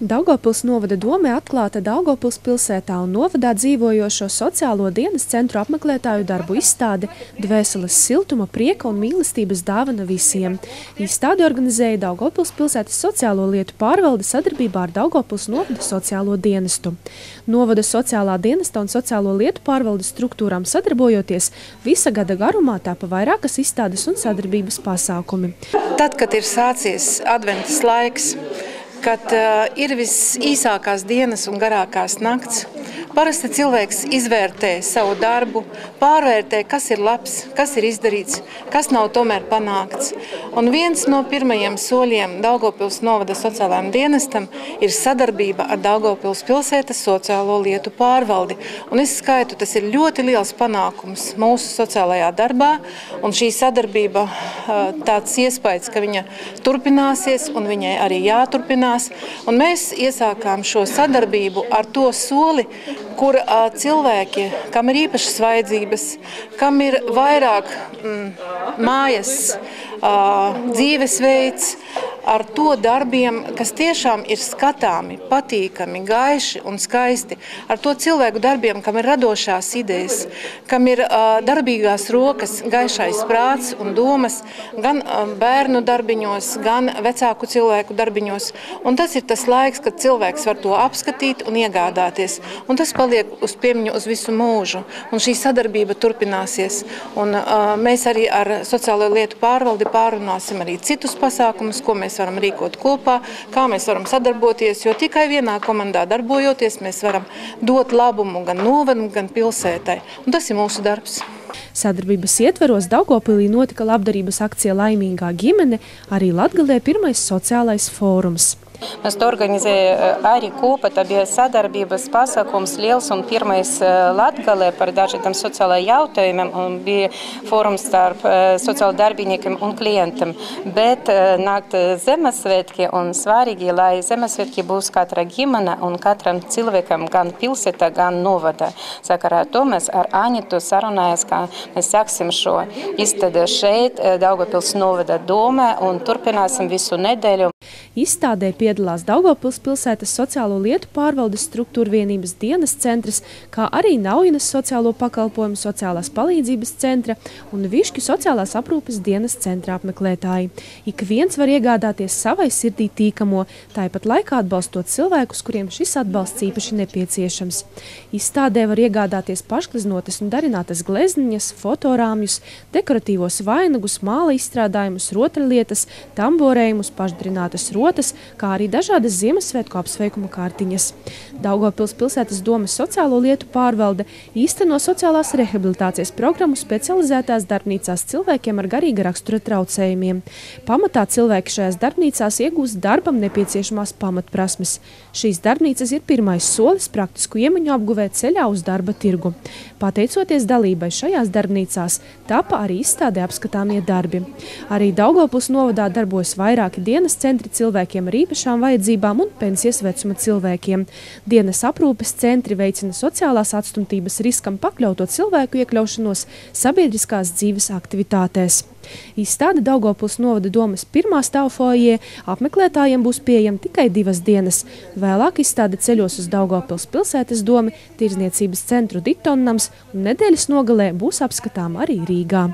Daugavpils novada dome atklāta Daugavpils pilsētā un novadā dzīvojošo sociālo dienas centru apmeklētāju darbu izstāde Dvēseles siltuma, prieka un mīlestības dāvana visiem. Izstādi organizēja Daugavpils pilsētas sociālo lietu pārvalde sadarbībā ar Daugavpils novada sociālo dienestu. Novada sociālā dienesta un sociālo lietu pārvaldes struktūrām sadarbojoties, visa gada garumā tāpa vairākas izstādes un sadarbības pasākumi. Tad, kad ir sācies adventas laiks, kad ir visīsākās dienas un garākās nakts, parasti cilvēks izvērtē savu darbu, pārvērtē, kas ir labs, kas ir izdarīts, kas nav tomēr panākts. Un viens no pirmajiem soļiem Daugavpils novada sociālajiem dienestam ir sadarbība ar Daugavpils pilsētas sociālo lietu pārvaldi. Un es skaitu, tas ir ļoti liels panākums mūsu sociālajā darbā, un šī sadarbība tāds iespējas, ka viņa turpināsies un viņai arī jāturpinās. Un mēs iesākām šo sadarbību ar to soli, kur cilvēki, kam ir īpašas vajadzības, kam ir vairāk mājas, dzīvesveids, ar to darbiem, kas tiešām ir skatāmi, patīkami, gaiši un skaisti, ar to cilvēku darbiem, kam ir radošās idejas, kam ir darbīgās rokas, gaišais prāts un domas, gan bērnu darbiņos, gan vecāku cilvēku darbiņos. Un tas ir tas laiks, kad cilvēks var to apskatīt un iegādāties. Un tas paliek uz piemiņu uz visu mūžu. Un šī sadarbība turpināsies. Un mēs arī ar sociālo lietu pārvaldi pārunāsim arī citus pasākumus, ko mēs varam rīkot kopā, kā mēs varam sadarboties, jo tikai vienā komandā darbojoties mēs varam dot labumu gan novadam, gan pilsētai. Un tas ir mūsu darbs. Sadarbības ietveros Daugavpilī notika labdarības akcija Laimīgā ģimene, arī Latgalē pirmais sociālais fórums. Mēs to organizējām arī kopā, tā bija sadarbības pasākums liels un pirmais Latgalē par dažādiem sociālajiem jautājumiem un bija fórums starp sociāla darbiniekiem un klientiem. Bet nākt Ziemassvētki un svarīgi, lai Ziemassvētki būs katra ģimene un katram cilvēkam gan pilsētā, gan novadā. Sakarā to mēs ar Aņitu sarunājās, ka mēs sāksim šo izstādi šeit, Daugavpils novada domē un turpināsim visu nedēļu. Izstādē piedalās Daugavpils pilsētas sociālo lietu pārvaldes struktūra vienības dienas centrs, kā arī Naujinas sociālo pakalpojumu sociālās palīdzības centra un Višķu sociālās aprūpes dienas centra apmeklētāji. Ik viens var iegādāties savai sirdī tīkamo, tāpat laikā atbalstot cilvēkus, kuriem šis atbalsts īpaši nepieciešams. Izstādē var iegādāties pašgleznotas un darinātas glezniņas, fotorāmjus, dekoratīvos vainagus, māla izstrādājumus, rotaļlietas, tamborējumus, pašdarinātas rotas, kā arī dažādas Ziemassvētku apsveikuma kārtiņas. Daugavpils pilsētas domes sociālo lietu pārvalde īsteno sociālās rehabilitācijas programmu specializētās darbnīcās cilvēkiem ar garīga rakstura traucējumiem. Pamatā cilvēki šajās darbnīcās iegūst darbam nepieciešamās pamatprasmes. Šīs darbnīcas ir pirmais solis praktisku iemaņu apguvē ceļā uz darba tirgu. Pateicoties dalībai šajās darbnīcās, tapa arī izstādē apskatāmie darbi. Arī Daugavpils novadā darbojas vairāki dienas centri cilvēkiem ar īpašām vajadzībām un pensijas vecuma cilvēkiem. Dienas aprūpes centri veicina sociālās atstumtības riskam pakļauto cilvēku iekļaušanos sabiedriskās dzīves aktivitātēs. Izstāde Daugavpils novada domes pirmā stāva foajē apmeklētājiem būs pieejama tikai 2 dienas. Vēlāk izstāde ceļos uz Daugavpils pilsētas domi, Tirdzniecības centru Ditonnams un nedēļas nogalē būs apskatāma arī Rīgā.